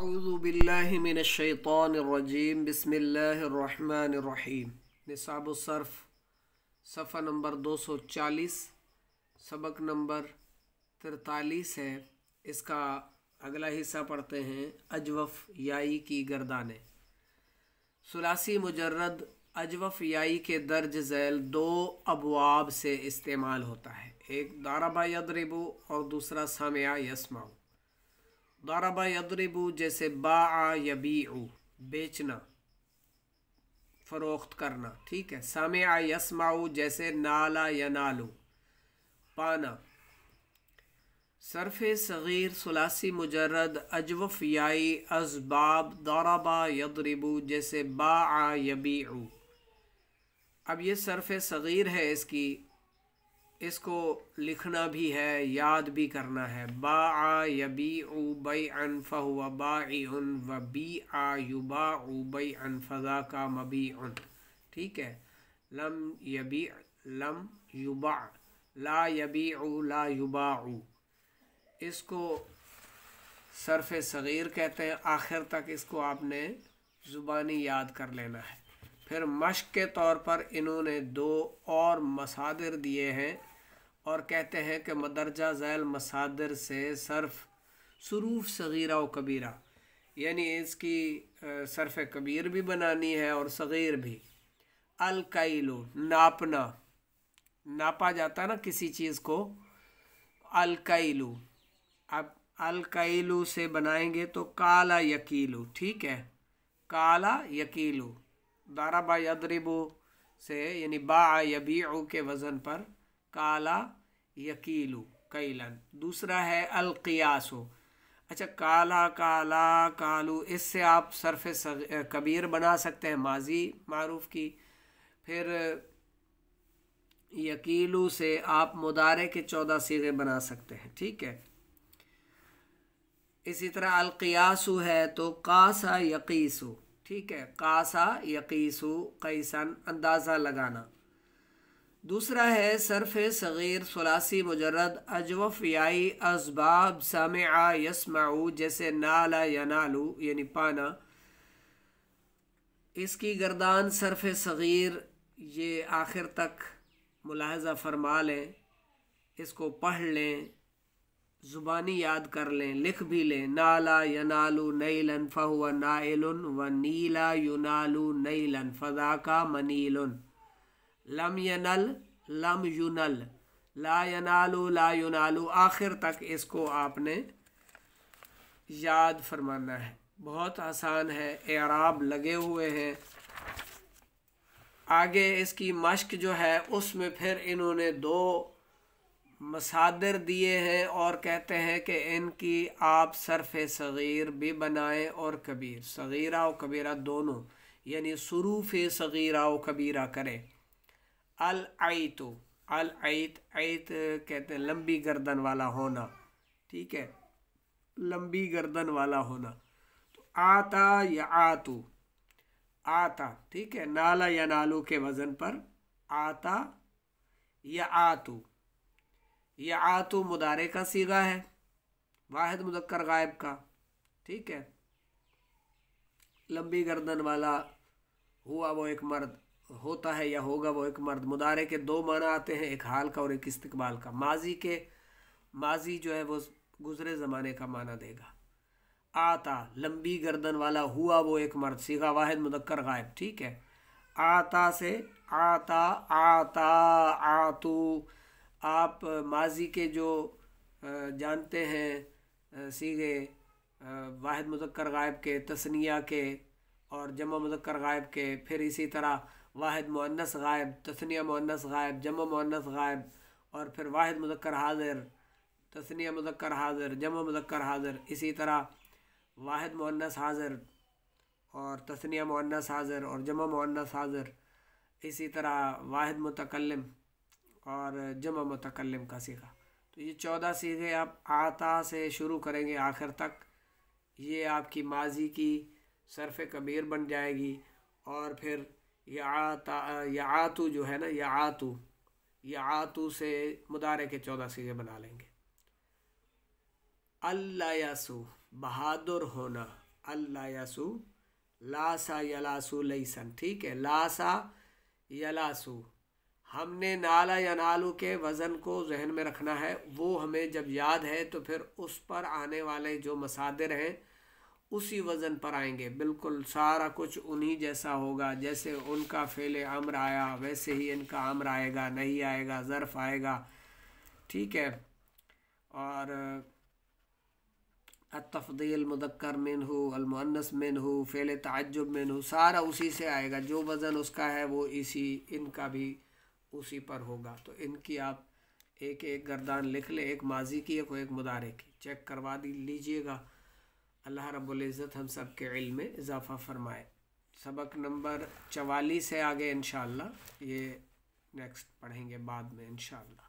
अऊज़ु बिल्लाहि मिनश शैतानिर रजीम बिस्मिल्लाहिर रहमानिर रहीम। निसाबुस सर्फ सफ़ा नंबर 240 सबक नंबर 43 है। इसका अगला हिस्सा पढ़ते हैं। अजवफ़ याई की गर्दानें। सुलासी मुजर्रद अजवफ़ याई के दर्ज झैल दो अबवाब से इस्तेमाल होता है, एक दारबा यदरिबु और दूसरा सामिया यस्माउ। दारबा यदरिबु जैसे बाआ यबीउ बेचना फरोख्त करना, ठीक है। सामिया यस्माउ जैसे नाला यनालु पाना। सरफ़े सग़ीर सुलासी मुजर्रद अजवफ़ याई असबाब दारबा यदरिबु जैसे बाआ यबीउ। अब ये सरफ़े सग़ीर है, इसको लिखना भी है, याद भी करना है। बाआ यबीउ बैअन फहुवा बाइउन व बीआ युबाउ बैअन फज़ाका मबीउन, ठीक है। लम यबी लम युबा ला यबीउ ला युबाउ, इसको सरफ़े सग़ीर कहते हैं। आखिर तक इसको आपने ज़ुबानी याद कर लेना है। फिर मश्क के तौर पर इन्होंने दो और मसादिर दिए हैं और कहते हैं कि मदरजा झैल मसादिर से सर्फ सुरूफ सग़ीरा व कबीरा, यानी इसकी सर्फ कबीर भी बनानी है और सग़ीर भी। अल कैलु नापना, नापा जाता ना किसी चीज़ को, अल कैलु। अब अल कैलु से बनाएंगे तो काला यकीलु, ठीक है। काला यकीलु दारबा यदरिबु से यानी बा यबीउ के वज़न पर काला यकीलु कैलन। दूसरा है अल क़ियासु। अच्छा, काला काला कालू, इससे आप सर्फ़ कबीर बना सकते हैं माजी मारूफ की। फिर यकीलू से आप मुदारे के 14 सीगे बना सकते हैं, ठीक है। इसी तरह अल क़ियासु है तो कासा यकीसु, ठीक है। कासा यकीसु कैसन अंदाज़ा लगाना। दूसरा है सरफ़े सग़ीर सुलासी मुजर्रद अजवफ़ याई असबाब सामिआ यस्माउ जैसे नाला यनालू यानी पाना। इसकी गर्दान सरफ़े सग़ीर ये आखिर तक मुलाहज़ा फरमा लें, इसको पढ़ लें, ज़ुबानी याद कर लें, लिख भी लें। नाला यनालू नैलन फ़हुवा नाइलुन व नीला युनालू नैलन फ़ज़ाका मनीलुन। लम यनल लम युनल ला यनालू ला युनालू, आखिर तक इसको आपने याद फरमाना है। बहुत आसान है, एराब लगे हुए हैं। आगे इसकी मश्क जो है उसमें फिर इन्होंने दो मसादिर दिए हैं और कहते हैं कि इनकी आप सरफ़े सग़ीर भी बनाएं और कबीर, सग़ीरा और कबीरा दोनों, यानी सुरूफ़ सग़ीरा और कबीरा करें। अल आइतु, अल आइत, आइत कहते हैं लंबी गर्दन वाला होना, ठीक है, लंबी गर्दन वाला होना। तो आता या आतु, आता, ठीक है, नाला या नालू के वज़न पर आता या आतु। या आतु मुदारे का सीगा है, वाहिद मुज़क्कर गायब का, ठीक है। लंबी गर्दन वाला हुआ वो एक मर्द, होता है या होगा वो एक मर्द। मुदारे के दो माना आते हैं, एक हाल का और एक इस्तिकबाल का। माजी जो है वो गुज़रे ज़माने का माना देगा। आता लंबी गर्दन वाला, हुआ वो एक मर्द, सीगा वाहिद मुज़क्कर गायब, ठीक है। आता से आता आता आतू, आप माजी के जो जानते हैं सीगे वाहिद मुज़क्कर गायब के, तस्निया के और जमा मुज़क्कर गायब के, फिर इसी तरह वाहिद मुअन्नस गायब, तस्निया मुअन्नस गायब, जमा मुअन्नस गायब, और फिर वाहिद मुज़क्कर हाज़िर, तस्निया मुज़क्कर हाज़िर, जमा मुज़क्कर हाज़िर, इसी तरह वाहिद मुअन्नस हाज़िर और तस्निया मुअन्नस हाज़िर और जमा मुअन्नस हाज़िर, इसी तरह वाहिद मुतकल्लिम और जमा मुतकल्लिम का सीगा। तो ये 14 सीगे आप आता से शुरू करेंगे आखिर तक, ये आपकी माजी की सरफ़ कबीर बन जाएगी। और फिर या आतू जो है ना, या आतू से मुदारे के 14 सीगे बना लेंगे। अल्लायसु बहादुर होना, अल्लायसु, लासा यलासु लैसन, ठीक है। लासा यलासु, हमने नाला यनालू के वज़न को जहन में रखना है। वो हमें जब याद है तो फिर उस पर आने वाले जो मसादिर हैं उसी वज़न पर आएंगे, बिल्कुल सारा कुछ उन्हीं जैसा होगा। जैसे उनका फ़ेले अम्र आया वैसे ही इनका अम्र आएगा, नहीं आएगा, ज़र्फ़ आएगा, ठीक है। और अतफ़दील मुदक्कर मिन्हु, अलमुअन्नस मिन्हु, फ़ेल ताज्जुब मिन्हु, सारा उसी से आएगा। जो वज़न उसका है वो इसी इनका भी उसी पर होगा। तो इनकी आप एक एक गर्दान लिख ले, एक माजी की एक मुदारे की, चेक करवा लीजिएगा। अल्लाह रब्बुल इज़्ज़त हम सब के इल्म में इजाफ़ा फ़रमाए। सबक नंबर 44 से आगे इंशाअल्लाह, ये नेक्स्ट पढ़ेंगे बाद में इंशाअल्लाह।